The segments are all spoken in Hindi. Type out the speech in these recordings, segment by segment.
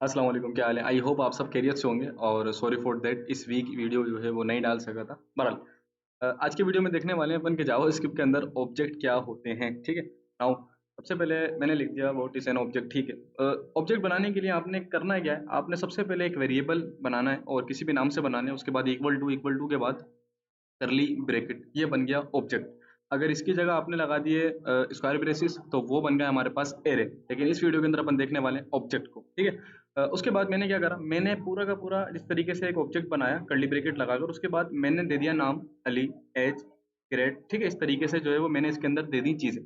अस्सलाम वालेकुम, क्या हाल है? आई होप आप सब खैरियत से होंगे और सॉरी फॉर दैट इस वीक वीडियो जो है वो नहीं डाल सका था। बहरहाल आज के वीडियो में देखने वाले हैं अपन के जावास्क्रिप्ट के अंदर ऑब्जेक्ट क्या होते हैं, ठीक है? नाउ सबसे पहले मैंने लिख दिया व्हाट इज़ एन ऑब्जेक्ट, ठीक है? ऑब्जेक्ट बनाने के लिए आपने करना क्या है? आपने सबसे पहले एक वेरिएबल बनाना है और किसी भी नाम से बनाना है, उसके बाद इक्वल टू के बाद करली ब्रैकेट, ये बन गया ऑब्जेक्ट। अगर इसकी जगह आपने लगा दिए स्क्वायर ब्रेसेस तो वो बन गया हमारे पास एरे। लेकिन इस वीडियो के अंदर अपन देखने वाले हैं ऑब्जेक्ट को, ठीक है? उसके बाद मैंने क्या करा, मैंने पूरा का पूरा इस तरीके से एक ऑब्जेक्ट बनाया कर्ली ब्रैकेट लगाकर। उसके बाद मैंने दे दिया नाम अली, एज, ग्रेड, ठीक है? इस तरीके से जो है वो मैंने इसके अंदर दे दी चीज़ें।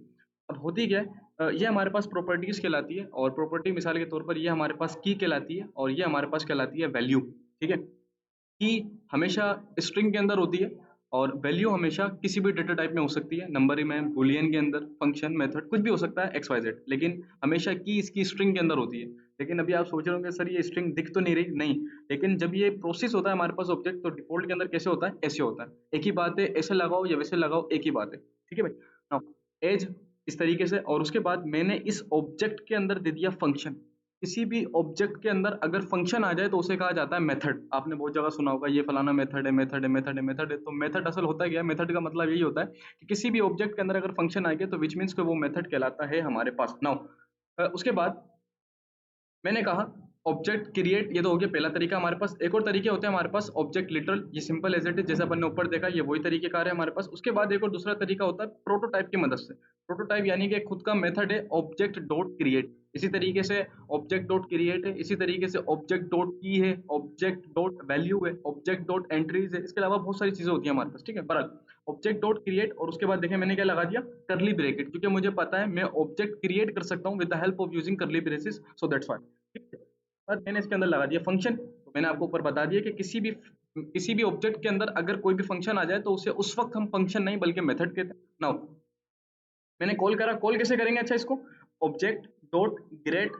अब होती क्या है, ये हमारे पास प्रॉपर्टीज कहलाती है और प्रॉपर्टी मिसाल के तौर पर ये हमारे पास की कहलाती है और ये हमारे पास कहलाती है वैल्यू, ठीक है? की हमेशा स्ट्रिंग के अंदर होती है और वैल्यू हमेशा किसी भी डेटा टाइप में हो सकती है, नंबर में, बूलियन के अंदर, फंक्शन, मेथड, कुछ भी हो सकता है, एक्स वाई जेड। लेकिन हमेशा की इसकी स्ट्रिंग के अंदर होती है। लेकिन अभी आप सोच रहे होंगे सर ये स्ट्रिंग दिख तो नहीं रही, नहीं। लेकिन जब ये प्रोसेस होता है हमारे पास ऑब्जेक्ट, तो डिफॉल्ट के अंदर कैसे होता है, ऐसे होता है। एक ही बात है, ऐसे लगाओ या वैसे लगाओ, एक ही बात है, ठीक है भाई? नाउ एज इस तरीके से, और उसके बाद मैंने इस ऑब्जेक्ट के अंदर दे दिया फंक्शन। किसी भी ऑब्जेक्ट के अंदर अगर फंक्शन आ जाए तो उसे कहा जाता है मेथड। आपने बहुत जगह सुना होगा ये फलाना मेथड है, मेथड है, मेथड है, मेथड है। तो मेथड असल होता क्या है? मेथड का मतलब यही होता है कि किसी भी ऑब्जेक्ट के अंदर अगर फंक्शन आ गया तो विच मीन्स कि वो मेथड कहलाता है हमारे पास। नाउ उसके बाद मैंने कहा ऑब्जेक्ट क्रिएट, ये तो हो गया पहला तरीका हमारे पास। एक और तरीके होते हैं हमारे पास ऑब्जेक्ट लिटरल, ये सिंपल एज इट इज, जैसे अपन ने ऊपर देखा, ये वही तरीके कार है हमारे पास। उसके बाद एक और दूसरा तरीका होता है प्रोटोटाइप की मदद से। प्रोटोटाइप यानी कि खुद का मेथड है ऑब्जेक्ट डॉट क्रिएट। इसी तरीके से ऑब्जेक्ट डॉट क्रिएट है, इसी तरीके से ऑब्जेक्ट डॉट की है, ऑब्जेक्ट डॉट वैल्यू है, ऑब्जेक्ट डॉट एंट्रीज है। इसके अलावा बहुत सारी चीजें होती है हमारे पास, ठीक है? बहरहाल ऑब्जेक्ट डॉट क्रिएट, और उसके बाद देखें मैंने क्या लगा दिया, करली ब्रैकेट, क्योंकि मुझे पता है मैं ऑब्जेक्ट क्रिएट कर सकता हूँ with the help of using करली ब्रेसेस, सो दैट्स व्हाई। ठीक है? बाद मैंने इसके अंदर लगा दिया फंक्शन। तो मैंने आपको ऊपर बता दिया कि किसी भी ऑब्जेक्ट के अंदर अगर कोई भी फंक्शन आ जाए तो उसे उस वक्त हम फंक्शन नहीं बल्कि मेथड कहते हैं। नाउ मैंने कॉल करा, कॉल कैसे करेंगे? अच्छा, इसको ऑब्जेक्ट डॉट गेट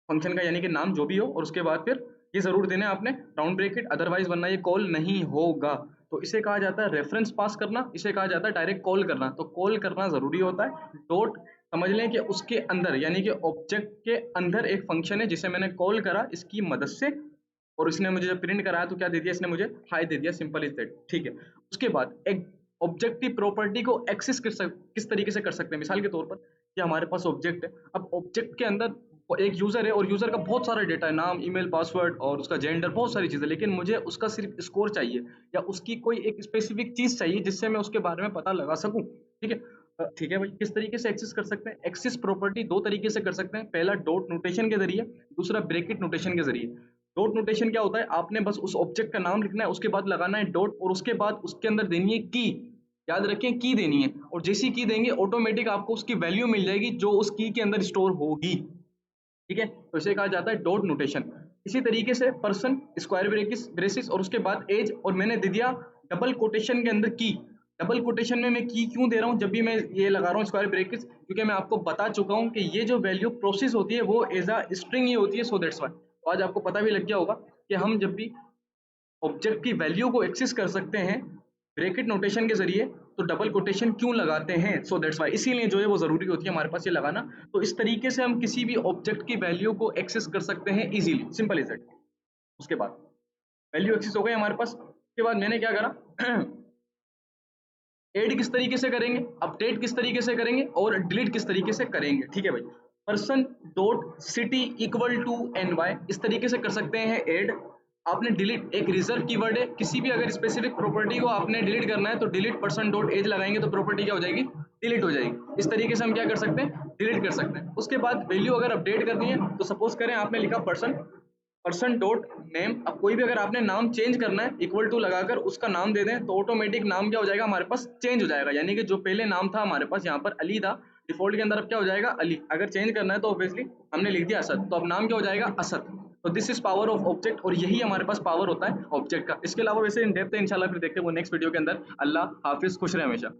फंक्शन का यानी कि नाम जो भी हो, और उसके बाद फिर ये जरूर देना है आपने राउंड ब्रैकेट, अदरवाइज वरना ये कॉल नहीं होगा। तो इसे कहा जाता है रेफरेंस पास करना, इसे कहा जाता है डायरेक्ट कॉल करना। तो कॉल करना जरूरी होता है। डॉट समझ लें कि उसके अंदर यानी कि ऑब्जेक्ट के अंदर एक फंक्शन है जिसे मैंने कॉल करा इसकी मदद से, और इसने मुझे जब प्रिंट कराया तो क्या दे दिया इसने मुझे, हाई दे दिया, सिंपल इज दैट, ठीक है? उसके बाद एक ऑब्जेक्ट की प्रॉपर्टी को एक्सेस किस तरीके से कर सकते हैं? मिसाल के तौर पर कि हमारे पास ऑब्जेक्ट है, अब ऑब्जेक्ट के अंदर एक यूजर है और यूजर का बहुत सारा डेटा है, नाम, ईमेल, पासवर्ड और उसका जेंडर, बहुत सारी चीजें। लेकिन मुझे उसका सिर्फ स्कोर चाहिए या उसकी कोई एक स्पेसिफिक चीज चाहिए जिससे मैं उसके बारे में पता लगा सकूं, ठीक है? ठीक है भाई, किस तरीके से एक्सेस कर सकते हैं? एक्सेस प्रॉपर्टी दो तरीके से कर सकते हैं, पहला डॉट नोटेशन के जरिए, दूसरा ब्रैकेट नोटेशन के जरिए। डॉट नोटेशन क्या होता है? आपने बस उस ऑब्जेक्ट का नाम लिखना है, उसके बाद लगाना है डॉट, और उसके बाद उसके अंदर देनी है की। याद रखें की देनी है, और जैसी की देंगे ऑटोमेटिक आपको उसकी वैल्यू मिल जाएगी जो उस की के अंदर स्टोर होगी, ठीक है? तो इसे कहा जाता है डॉट नोटेशन। इसी तरीके से पर्सन, स्क्वायर ब्रेसिस और उसके बाद एज, और मैंने दे दिया डबल कोटेशन के अंदर की। डबल कोटेशन में मैं की क्यों दे रहा हूं जब भी मैं ये लगा रहा हूं स्क्वायर ब्रेकेट्स? क्योंकि मैं आपको बता चुका हूं कि ये जो वैल्यू प्रोसेस होती है वो एज अ स्ट्रिंग ही होती है, सो दैट्स व्हाई। तो आज आपको पता भी लग गया होगा कि हम जब भी ऑब्जेक्ट की वैल्यू को एक्सेस कर सकते हैं ब्रैकेट नोटेशन के जरिए, तो डबल कोटेशन क्यों लगाते हैं? सो दैट्स व्हाई, इसीलिए जो है वो जरूरी होती है हमारे पास ये लगाना। तो इस तरीके से हम किसी भी ऑब्जेक्ट की वैल्यू को एक्सेस कर सकते हैं इजीली, सिंपल इज इट। उसके बाद वैल्यू एक्सेस हो गई हमारे पास। उसके बाद मैंने क्या करा, ऐड किस तरीके से करेंगे, अपडेट किस तरीके से करेंगे, और डिलीट किस तरीके से करेंगे, ठीक है भाई? Person dot city equal to NY, इस तरीके से कर सकते हैं ऐड। आपने डिलीट, एक रिजर्व कीवर्ड है, किसी भी अगर स्पेसिफिक प्रॉपर्टी को आपने डिलीट करना है तो डिलीट पर्सन डॉट एज लगाएंगे तो प्रॉपर्टी क्या हो जाएगी, डिलीट हो जाएगी। इस तरीके से हम क्या कर सकते हैं, डिलीट कर सकते हैं। उसके बाद वैल्यू अगर अपडेट करनी है तो सपोज करें आपने लिखा पर्सन डॉट नेम। अब कोई भी अगर आपने नाम चेंज करना है इक्वल टू लगाकर उसका नाम दे दें तो ऑटोमेटिक नाम क्या हो जाएगा हमारे पास, चेंज हो जाएगा। यानी कि जो पहले नाम था हमारे पास यहाँ पर अली था, डिफॉल्ट के अंदर अब क्या हो जाएगा, अली। अगर चेंज करना है तो ऑब्वियसली हमने लिख दिया असद, तो अब नाम क्या हो जाएगा, असद। तो this is power of object, और यही हमारे पास पावर होता है ऑब्जेक्ट का। इसके अलावा वैसे इन डेप्थ है इंशाल्लाह फिर देखते हैं वो नेक्स्ट वीडियो के अंदर। अल्लाह हाफिज, खुश रहे हमेशा।